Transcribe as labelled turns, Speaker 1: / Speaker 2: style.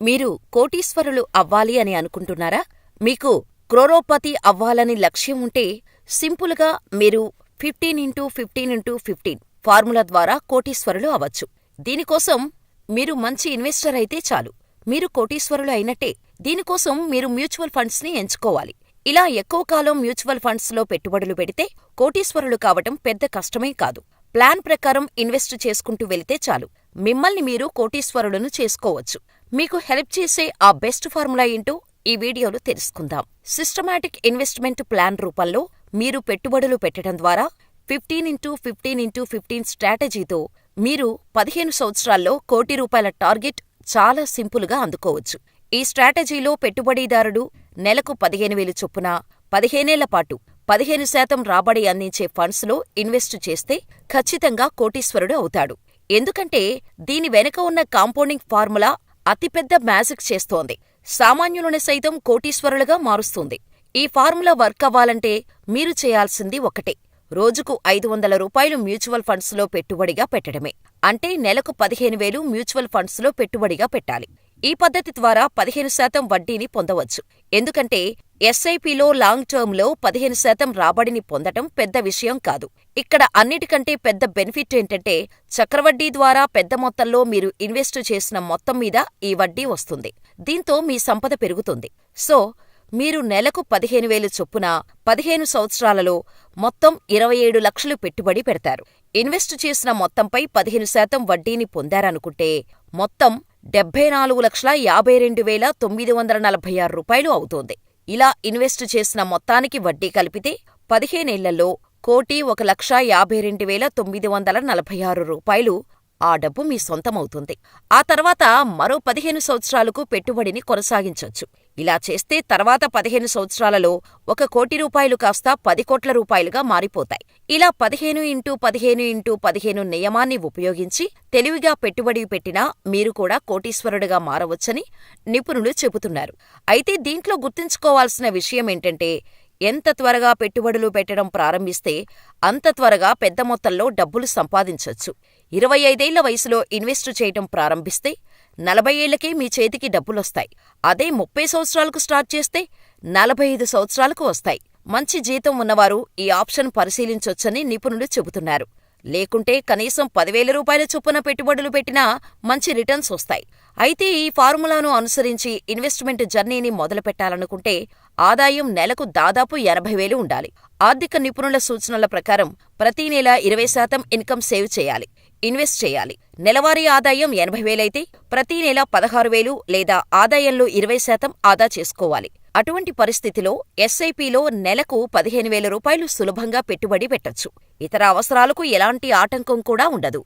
Speaker 1: మీరు కోటీశ్వరులు అవ్వాలి అని అనుకుంటున్నారా? మీకు క్రోరోపతి అవ్వాలని లక్ష్యం ఉంటే సింపుల్గా మీరు 15x15x15 ఫార్ములా ద్వారా కోటీశ్వరులు అవ్వచ్చు. దీనికోసం మీరు మంచి ఇన్వెస్టర్ అయితే చాలు, మీరు కోటీశ్వరులు అయినట్టే. దీనికోసం మీరు మ్యూచువల్ ఫండ్స్ని ఎంచుకోవాలి. ఇలా ఎక్కువ కాలం మ్యూచువల్ ఫండ్స్లో పెట్టుబడులు పెడితే కోటీశ్వరులు కావటం పెద్ద కష్టమే కాదు. ప్లాన్ ప్రకారం ఇన్వెస్ట్ చేసుకుంటూ వెళితే చాలు, మిమ్మల్ని మీరు కోటీశ్వరులను చేసుకోవచ్చు. మీకు హెల్ప్ చేసే ఆ బెస్ట్ ఫార్ములా ఏంటో ఈ వీడియోలో తెలుసుకుందాం. సిస్టమాటిక్ ఇన్వెస్ట్మెంట్ ప్లాన్ రూపంలో మీరు పెట్టుబడులు పెట్టడం ద్వారా 15x15x15 స్ట్రాటజీతో మీరు 15 సంవత్సరాల్లో ₹1,00,00,000 టార్గెట్ చాలా సింపుల్గా అందుకోవచ్చు. ఈ స్ట్రాటజీలో పెట్టుబడిదారుడు నెలకు 15,000 చొప్పున 15 ఏళ్ల పాటు 15% రాబడి అందించే ఫండ్స్లో ఇన్వెస్ట్ చేస్తే ఖచ్చితంగా కోటీశ్వరుడు అవుతాడు. ఎందుకంటే దీని వెనుక ఉన్న కాంపౌండింగ్ ఫార్ములా అతిపెద్ద మ్యాజిక్ చేస్తోంది. సామాన్యులను సైతం కోటీశ్వరులుగా మారుస్తుంది. ఈ ఫార్ములా వర్క్ అవ్వాలంటే మీరు చేయాల్సింది ఒకటే, రోజుకు ₹500 మ్యూచువల్ ఫండ్స్లో పెట్టుబడిగా పెట్టడమే. అంటే నెలకు 15,000 మ్యూచువల్ ఫండ్స్లో పెట్టుబడిగా పెట్టాలి. ఈ పద్ధతి ద్వారా 15% వడ్డీని పొందవచ్చు. ఎందుకంటే ఎస్ఐపిలో లాంగ్ టర్మ్లో 15% రాబడిని పొందటం పెద్ద విషయం కాదు. ఇక్కడ అన్నిటికంటే పెద్ద బెనిఫిట్ ఏంటంటే చక్రవడ్డీ ద్వారా పెద్ద మొత్తంలో మీరు ఇన్వెస్ట్ చేసిన మొత్తం మీద ఈ వడ్డీ వస్తుంది. దీంతో మీ సంపద పెరుగుతుంది. సో మీరు నెలకు 15,000 చొప్పున 15 సంవత్సరాలలో మొత్తం 27 లక్షలు పెట్టుబడి పెడతారు. ఇన్వెస్ట్ చేసిన మొత్తంపై 15% వడ్డీని పొందారనుకుంటే మొత్తం ₹74,52,946 అవుతోంది. ఇలా ఇన్వెస్ట్ చేసిన మొత్తానికి వడ్డీ కలిపితే 15 ఏళ్లలో ₹1,52,946 ఆ డబ్బు మీ సొంతమవుతుంది. ఆ తర్వాత మరో 15 సంవత్సరాలకు పెట్టుబడిని కొనసాగించొచ్చు. ఇలా చేస్తే తర్వాత 15 సంవత్సరాలలో ₹1,00,00,000 కాస్త ₹10,00,00,000గా మారిపోతాయి. ఇలా 15x15x15 నియమాన్ని ఉపయోగించి తెలివిగా పెట్టుబడి పెట్టినా మీరు కూడా కోటీశ్వరుడుగా మారవచ్చని నిపుణులు చెబుతున్నారు. అయితే దీంట్లో గుర్తుంచుకోవాల్సిన విషయమేంటంటే ఎంత త్వరగా పెట్టుబడులు పెట్టడం ప్రారంభిస్తే అంత త్వరగా పెద్ద మొత్తంలో డబ్బులు సంపాదించొచ్చు. 25 ఏళ్ల వయసులో ఇన్వెస్ట్ చేయటం ప్రారంభిస్తే 40 ఏళ్లకే మీ చేతికి డబ్బులొస్తాయి. అదే 30 సంవత్సరాలకు స్టార్ట్ చేస్తే 45 సంవత్సరాలకు వస్తాయి. మంచి జీతం ఉన్నవారు ఈ ఆప్షన్ పరిశీలించొచ్చని నిపుణులు చెబుతున్నారు. లేకుంటే కనీసం ₹10,000 చొప్పున పెట్టుబడులు పెట్టినా మంచి రిటర్న్స్ వస్తాయి. అయితే ఈ ఫార్ములాను అనుసరించి ఇన్వెస్ట్మెంట్ జర్నీని మొదలుపెట్టాలనుకుంటే ఆదాయం నెలకు దాదాపు 80,000 ఉండాలి. ఆర్థిక నిపుణుల సూచనల ప్రకారం ప్రతి నెల 20% ఇన్కమ్ సేవ్ చేయాలి, ఇన్వెస్ట్ చేయాలి. నెలవారీ ఆదాయం 80,000 అయితే ప్రతి నెల 16,000 లేదా ఆదాయంలో 20% ఆదా చేసుకోవాలి. అటువంటి పరిస్థితిలో ఎస్ఐపిలో నెలకు ₹15,000 సులభంగా పెట్టుబడి పెట్టొచ్చు. ఇతర అవసరాలకు ఎలాంటి ఆటంకం కూడా ఉండదు.